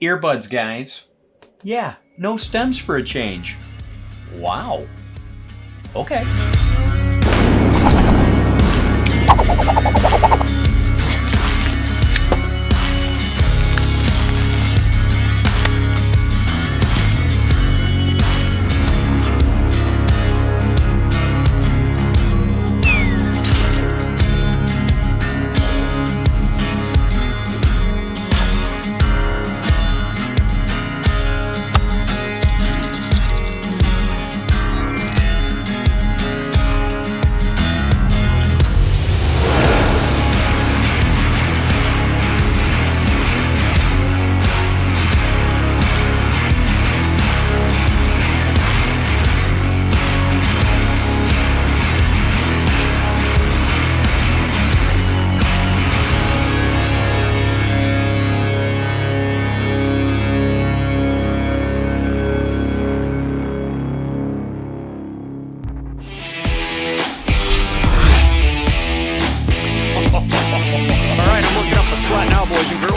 Earbuds, guys. Yeah, no stems for a change. Wow. Okay.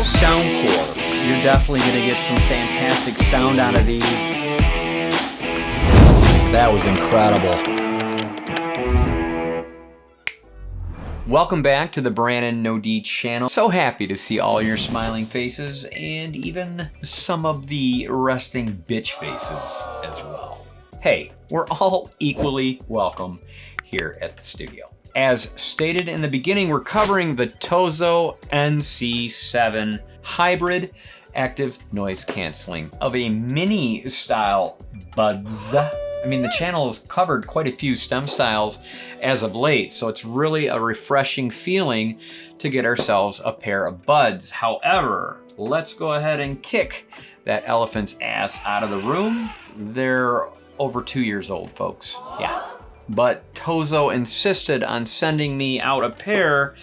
Soundcore. You're definitely going to get some fantastic sound out of these. That was incredible. Welcome back to the Brandon No D channel. So happy to see all your smiling faces and even some of the resting bitch faces as well. Hey, we're all equally welcome here at the studio. As stated in the beginning, we're covering the Tozo NC7 hybrid active noise canceling of a mini style buds. I mean, the channel has covered quite a few stem styles as of late, so it's really a refreshing feeling to get ourselves a pair of buds. However, let's go ahead and kick that elephant's ass out of the room. They're over 2 years old, folks. Yeah. But Tozo insisted on sending me out a pair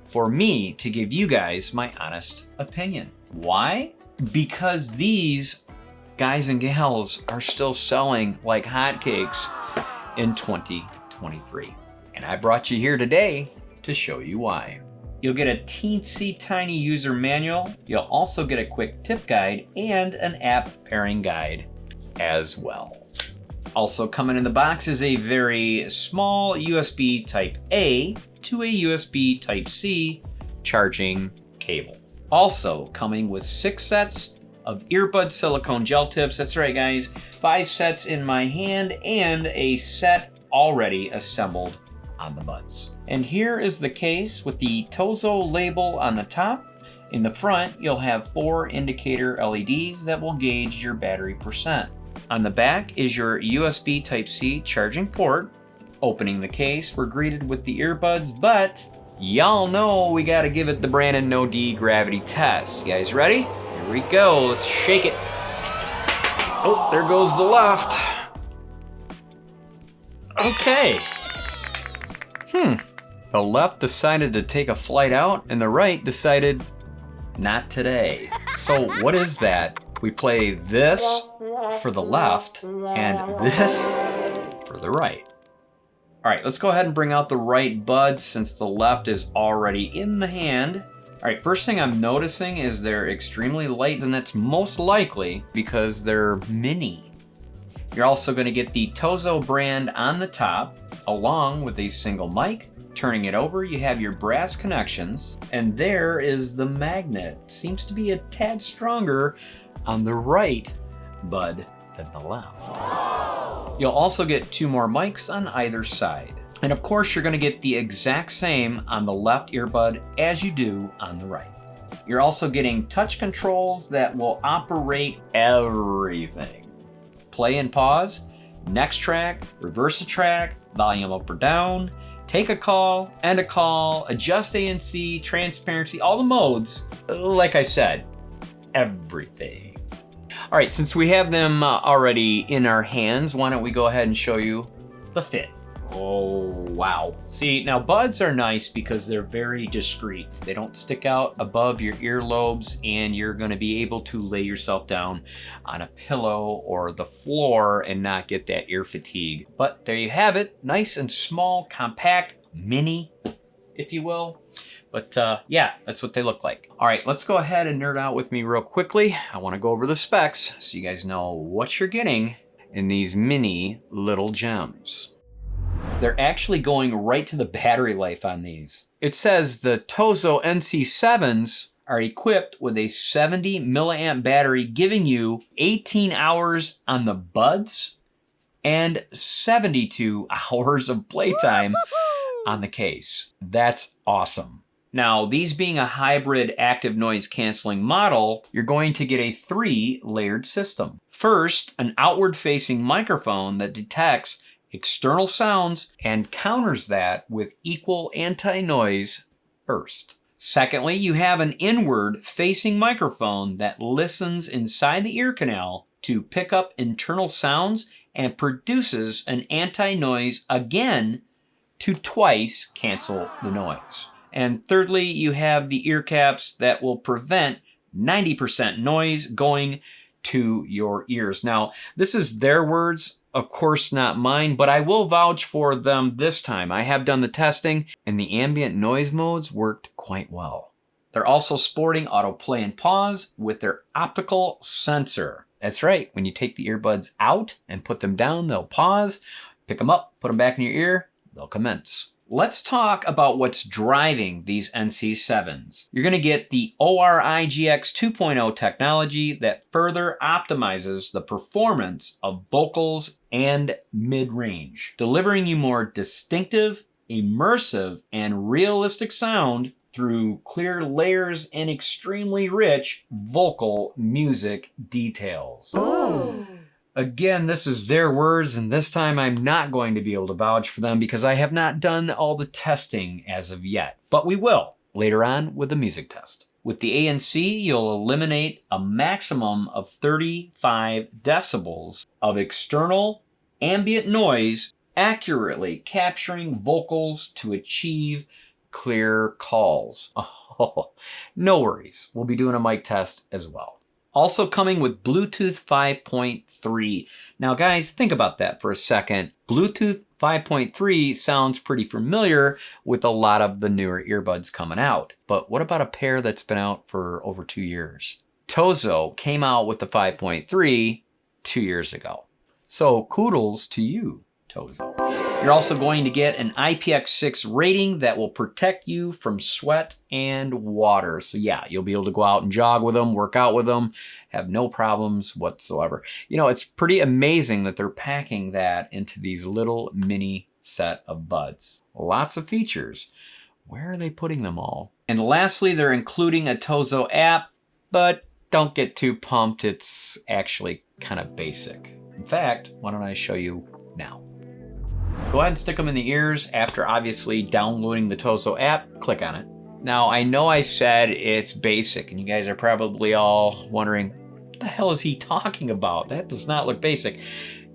for me to give you guys my honest opinion. Why? Because these guys and gals are still selling like hotcakes in 2023. And I brought you here today to show you why. You'll get a teensy tiny user manual. You'll also get a quick tip guide and an app pairing guide as well. Also coming in the box is a very small USB Type A to a USB Type C charging cable. Also coming with 6 sets of earbud silicone gel tips. That's right, guys. 5 sets in my hand and a set already assembled on the buds. And here is the case with the Tozo label on the top. In the front, you'll have 4 indicator LEDs that will gauge your battery percent. On the back is your USB Type-C charging port. Opening the case, we're greeted with the earbuds, but y'all know we gotta give it the Brandon No D gravity test. You guys ready? Here we go, let's shake it. Oh, there goes the left. Okay. The left decided to take a flight out, and the right decided not today. So what is that? We play this for the left and this for the right. All right, let's go ahead and bring out the right bud since the left is already in the hand. All right, first thing I'm noticing is they're extremely light, and that's most likely because they're mini. You're also gonna get the Tozo brand on the top, along with a single mic. Turning it over, you have your brass connections, and there is the magnet. Seems to be a tad stronger on the right bud than the left. You'll also get 2 more mics on either side. And of course, you're gonna get the exact same on the left earbud as you do on the right. You're also getting touch controls that will operate everything. Play and pause, next track, reverse a track, volume up or down, take a call, end a call, adjust ANC, transparency, all the modes. Like I said, everything. All right, since we have them already in our hands, why don't we go ahead and show you the fit. Oh, wow. See, now buds are nice because they're very discreet. They don't stick out above your earlobes, and you're gonna be able to lay yourself down on a pillow or the floor and not get that ear fatigue. But there you have it, nice and small, compact, mini, if you will. But yeah, that's what they look like. All right, let's go ahead and nerd out with me real quickly. I want to go over the specs so you guys know what you're getting in these mini little gems. They're actually going right to the battery life on these. It says the Tozo NC7s are equipped with a 70 milliamp battery, giving you 18 hours on the buds and 72 hours of playtime on the case. That's awesome. Now, these being a hybrid active noise canceling model, you're going to get a 3-layered system. First, an outward-facing microphone that detects external sounds and counters that with equal anti-noise first. Secondly, you have an inward-facing microphone that listens inside the ear canal to pick up internal sounds and produces an anti-noise again to twice cancel the noise. And thirdly, you have the ear caps that will prevent 90% noise going to your ears. Now, this is their words, of course not mine, but I will vouch for them this time. I have done the testing and the ambient noise modes worked quite well. They're also sporting auto play and pause with their optical sensor. That's right, when you take the earbuds out and put them down, they'll pause, pick them up, put them back in your ear, they'll commence. Let's talk about what's driving these NC7s. You're going to get the ORIGX 2.0 technology that further optimizes the performance of vocals and mid-range, delivering you more distinctive, immersive, and realistic sound through clear layers and extremely rich vocal music details. Oh. Again, this is their words, and this time I'm not going to be able to vouch for them because I have not done all the testing as of yet. But we will later on with the music test. With the ANC, you'll eliminate a maximum of 35 decibels of external ambient noise, accurately capturing vocals to achieve clear calls. Oh, no worries. We'll be doing a mic test as well. Also coming with Bluetooth 5.3. Now guys, think about that for a second. Bluetooth 5.3 sounds pretty familiar with a lot of the newer earbuds coming out. But what about a pair that's been out for over 2 years? Tozo came out with the 5.3 2 years ago. So kudos to you, Tozo. You're also going to get an IPX6 rating that will protect you from sweat and water. So yeah, you'll be able to go out and jog with them, work out with them, have no problems whatsoever. You know, it's pretty amazing that they're packing that into these little mini set of buds. Lots of features. Where are they putting them all? And lastly, they're including a Tozo app, but don't get too pumped. It's actually kind of basic. In fact, why don't I show you now? Go ahead and stick them in the ears after obviously downloading the Tozo app. Click on it. Now, I know I said it's basic, and you guys are probably all wondering, what the hell is he talking about? That does not look basic.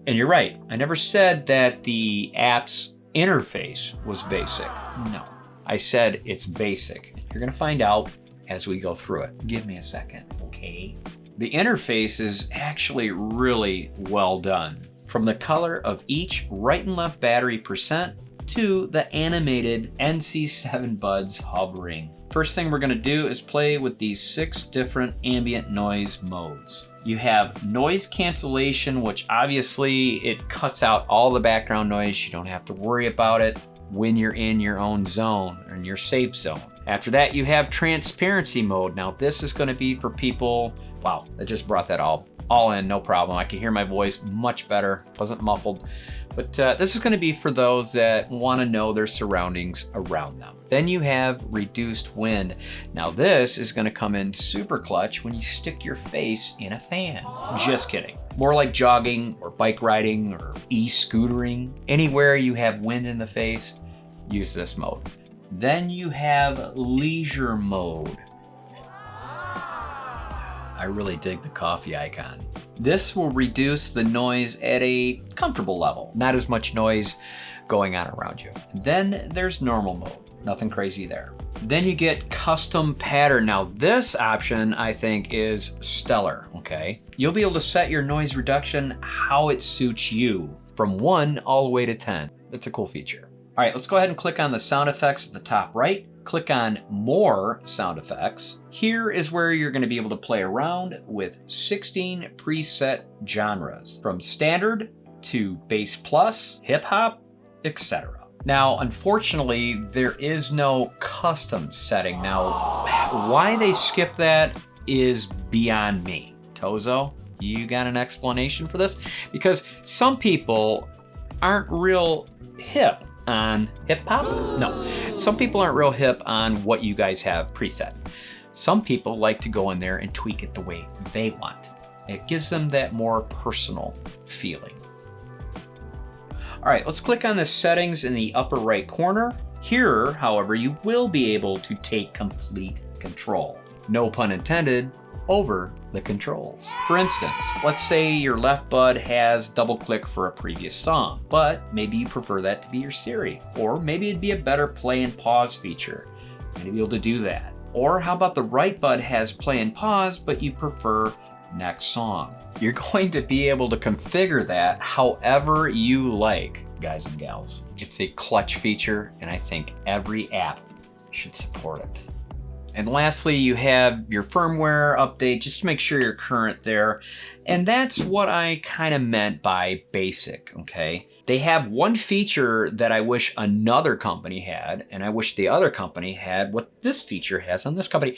And you're right. I never said that the app's interface was basic. No. I said it's basic. You're going to find out as we go through it. Give me a second, okay? The interface is actually really well done. From the color of each right and left battery percent to the animated NC7 buds hovering. First thing we're going to do is play with these 6 different ambient noise modes. You have noise cancellation, which obviously it cuts out all the background noise. You don't have to worry about it when you're in your own zone or in your safe zone. After that, you have transparency mode. Now this is going to be for people, wow, I just brought that all in, no problem. I can hear my voice much better, wasn't muffled. But this is going to be for those that want to know their surroundings around them. Then you have reduced wind. Now this is going to come in super clutch when you stick your face in a fan. Just kidding. More like jogging or bike riding or e-scootering. Anywhere you have wind in the face, use this mode. Then you have leisure mode. I really dig the coffee icon. This will reduce the noise at a comfortable level. Not as much noise going on around you. Then there's normal mode. Nothing crazy there. Then you get custom pattern. Now this option I think is stellar, okay? You'll be able to set your noise reduction how it suits you from 1 all the way to 10. It's a cool feature. All right, let's go ahead and click on the sound effects at the top right. click on More Sound Effects. Here is where you're going to be able to play around with 16 preset genres, from standard to bass plus, hip hop, etc. Now, unfortunately, there is no custom setting. Now, why they skip that is beyond me. Tozo, you got an explanation for this? Because some people aren't real hip on hip hop. No, some people aren't real hip on what you guys have preset. Some people like to go in there and tweak it the way they want. It gives them that more personal feeling. All right, let's click on the settings in the upper right corner. Here, however, you will be able to take complete control, no pun intended, over the controls. For instance, let's say your left bud has double click for a previous song, but maybe you prefer that to be your Siri, or maybe it'd be a better play and pause feature. You're gonna be able to do that. Or how about the right bud has play and pause, but you prefer next song? You're going to be able to configure that however you like, guys and gals. It's a clutch feature, and I think every app should support it. And lastly, you have your firmware update just to make sure you're current there. And that's what I kind of meant by basic, okay? They have one feature that I wish another company had, and I wish the other company had what this feature has on this company.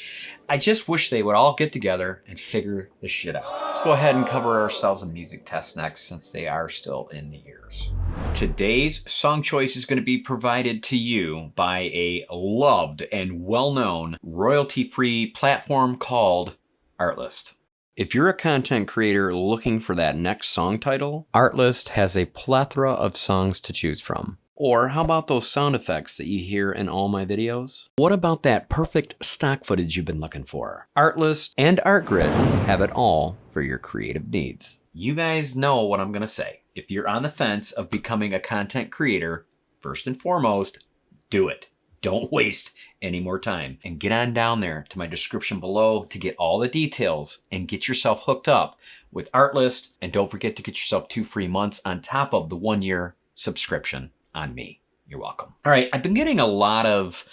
I just wish they would all get together and figure this shit out. Let's go ahead and cover ourselves a music test next, since they are still in the ears. Today's song choice is going to be provided to you by a loved and well-known royalty-free platform called Artlist. If you're a content creator looking for that next song title, Artlist has a plethora of songs to choose from. Or how about those sound effects that you hear in all my videos? What about that perfect stock footage you've been looking for? Artlist and ArtGrid have it all for your creative needs. You guys know what I'm gonna say. If you're on the fence of becoming a content creator, first and foremost, do it. Don't waste any more time, and get on down there to my description below to get all the details and get yourself hooked up with Artlist. And don't forget to get yourself 2 free months on top of the 1-year subscription on me. You're welcome. All right, I've been getting a lot of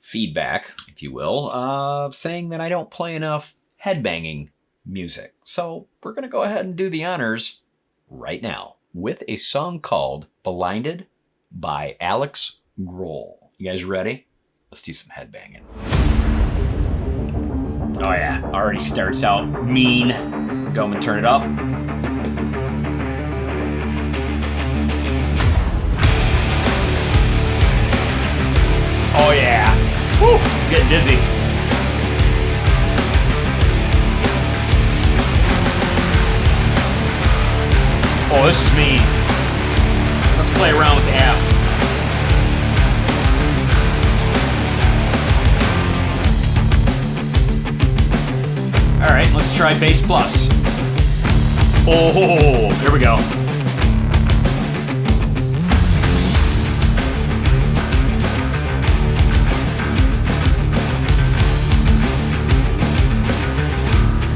feedback, if you will, saying that I don't play enough headbanging music. So we're gonna go ahead and do the honors right now with a song called Blinded by Alex Grohl. You guys ready? Let's do some headbanging. Oh yeah, already starts out mean. Go and turn it up. Oh yeah. Woo! I'm getting dizzy. Oh, this is mean. Let's play around with the app. All right, let's try bass plus. Oh, here we go.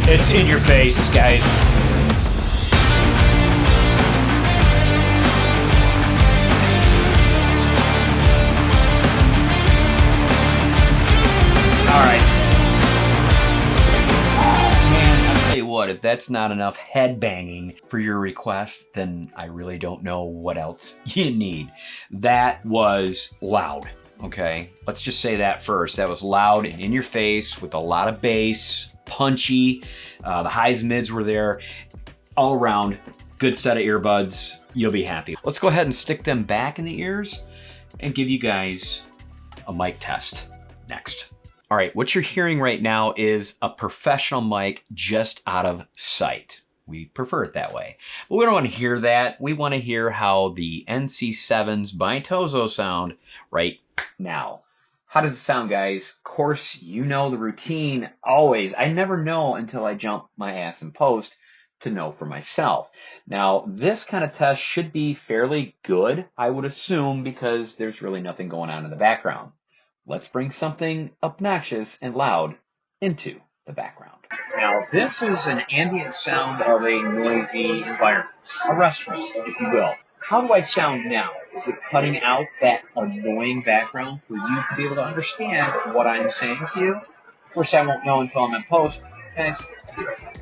It's in your face, guys. All right. What, if that's not enough headbanging for your request, then I really don't know what else you need. That was loud, okay? Let's just say that first. That was loud and in your face with a lot of bass, punchy. The highs, mids were there. All around, good set of earbuds. You'll be happy. Let's go ahead and stick them back in the ears and give you guys a mic test next. All right, what you're hearing right now is a professional mic just out of sight. We prefer it that way. But we don't want to hear that. We want to hear how the NC7s by Tozo sound right now. How does it sound, guys? Of course, you know the routine always. I never know until I jump my ass in post to know for myself. Now, this kind of test should be fairly good, I would assume, because there's really nothing going on in the background. Let's bring something obnoxious and loud into the background. Now, this is an ambient sound of a noisy environment, a restaurant, if you will. How do I sound now? Is it cutting out that annoying background for you to be able to understand what I'm saying to you? Of course, I won't know until I'm in post. Guys, I'll be right back.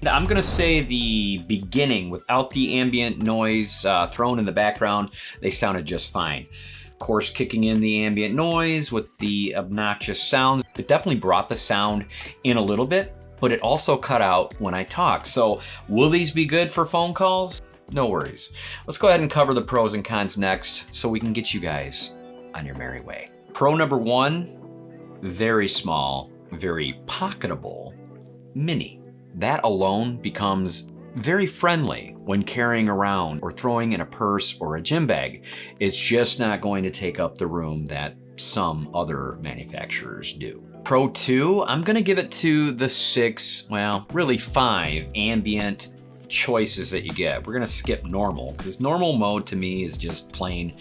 I'm going to say the beginning, without the ambient noise thrown in the background, they sounded just fine. Of course, kicking in the ambient noise with the obnoxious sounds, it definitely brought the sound in a little bit, but it also cut out when I talk. So will these be good for phone calls? No worries. Let's go ahead and cover the pros and cons next so we can get you guys on your merry way. Pro number one, very small, very pocketable, mini. That alone becomes very friendly when carrying around or throwing in a purse or a gym bag. It's just not going to take up the room that some other manufacturers do. Pro 2, I'm going to give it to the 6, well, really 5 ambient choices that you get. We're going to skip normal because normal mode to me is just plain,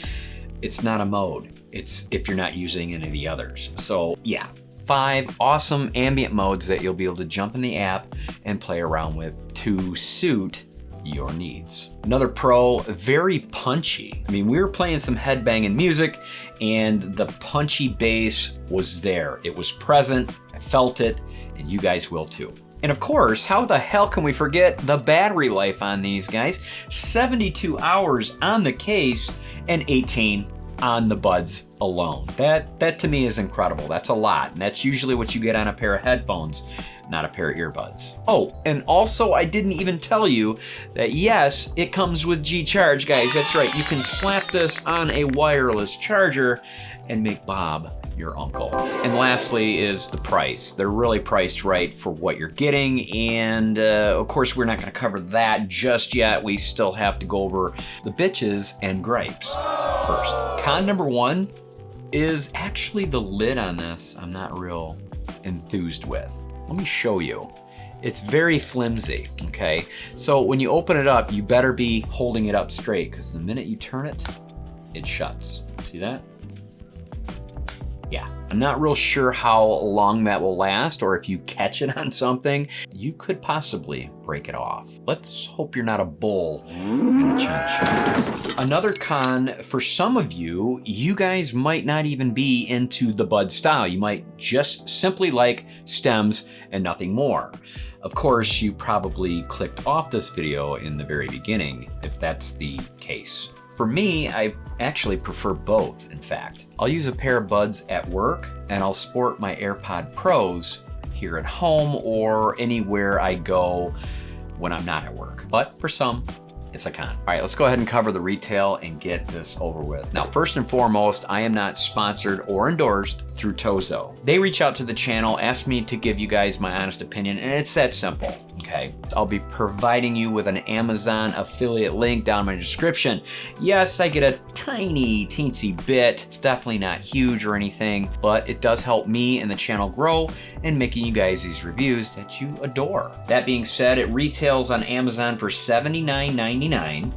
it's not a mode. It's if you're not using any of the others. So yeah, 5 awesome ambient modes that you'll be able to jump in the app and play around with to suit your needs. Another pro, very punchy. I mean, we were playing some headbanging music and the punchy bass was there. It was present, I felt it, and you guys will too. And of course, how the hell can we forget the battery life on these guys? 72 hours on the case and 18 on the buds alone. That to me is incredible. That's a lot. And that's usually what you get on a pair of headphones, not a pair of earbuds. Oh, and also I didn't even tell you that yes, it comes with G-Charge, guys. That's right. You can slap this on a wireless charger and make Bob your uncle. And lastly is the price. They're really priced right for what you're getting. And of course, we're not going to cover that just yet. We still have to go over the bitches and gripes first. Con number 1 is actually the lid on this. I'm not real enthused with. Let me show you. It's very flimsy, okay? So when you open it up, you better be holding it up straight because the minute you turn it, it shuts. See that? Yeah, I'm not real sure how long that will last, or if you catch it on something, you could possibly break it off. Let's hope you're not a bull in a china shop. Another con for some of you, you guys might not even be into the bud style. You might just simply like stems and nothing more. Of course, you probably clicked off this video in the very beginning, if that's the case. For me, I actually prefer both, in fact. I'll use a pair of buds at work, and I'll sport my AirPod Pros here at home or anywhere I go when I'm not at work. But for some, it's a con. All right, let's go ahead and cover the retail and get this over with. Now, first and foremost, I am not sponsored or endorsed through Tozo. They reach out to the channel, ask me to give you guys my honest opinion, and it's that simple, okay? I'll be providing you with an Amazon affiliate link down in my description. Yes, I get a tiny, teensy bit. It's definitely not huge or anything, but it does help me and the channel grow and making you guys these reviews that you adore. That being said, it retails on Amazon for $79.99.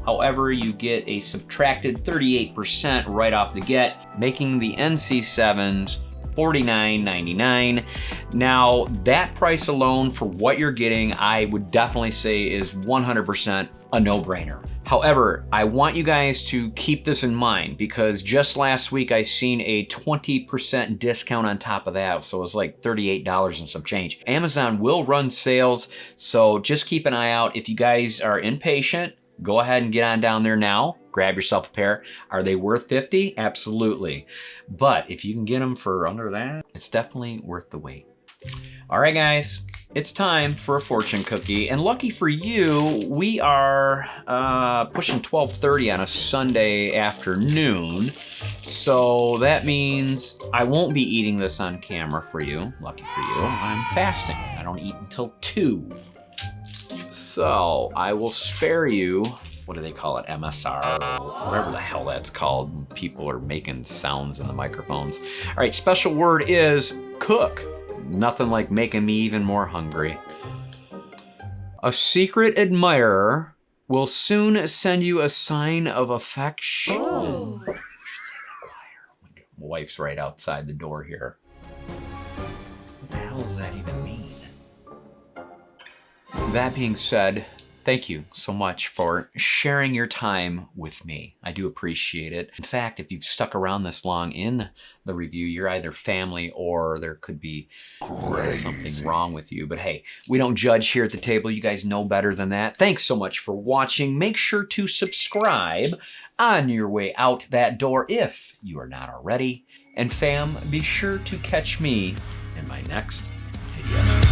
However, you get a subtracted 38% right off the get, making the NC7s $49.99. Now, that price alone for what you're getting, I would definitely say is 100% a no-brainer. However, I want you guys to keep this in mind because just last week I seen a 20% discount on top of that, so it was like $38 and some change. Amazon will run sales, so just keep an eye out. If you guys are impatient, go ahead and get on down there now. Grab yourself a pair. Are they worth $50? Absolutely. But if you can get them for under that, it's definitely worth the wait. All right, guys, it's time for a fortune cookie. And lucky for you, we are pushing 12:30 on a Sunday afternoon. So that means I won't be eating this on camera for you. Lucky for you, I'm fasting. I don't eat until 2. So I will spare you, what do they call it, MSR, or whatever the hell that's called. People are making sounds in the microphones. All right, special word is cook. Nothing like making me even more hungry. A secret admirer will soon send you a sign of affection. Oh. I should say that quieter. My wife's right outside the door here. What the hell does that even mean? That being said, Thank you so much for sharing your time with me. I do appreciate it. In fact, if you've stuck around this long in the review, you're either family or there could be something wrong with you. But hey, we don't judge here at the table. You guys know better than that. Thanks so much for watching. Make sure to subscribe on your way out that door if you are not already. And fam, be sure to catch me in my next video.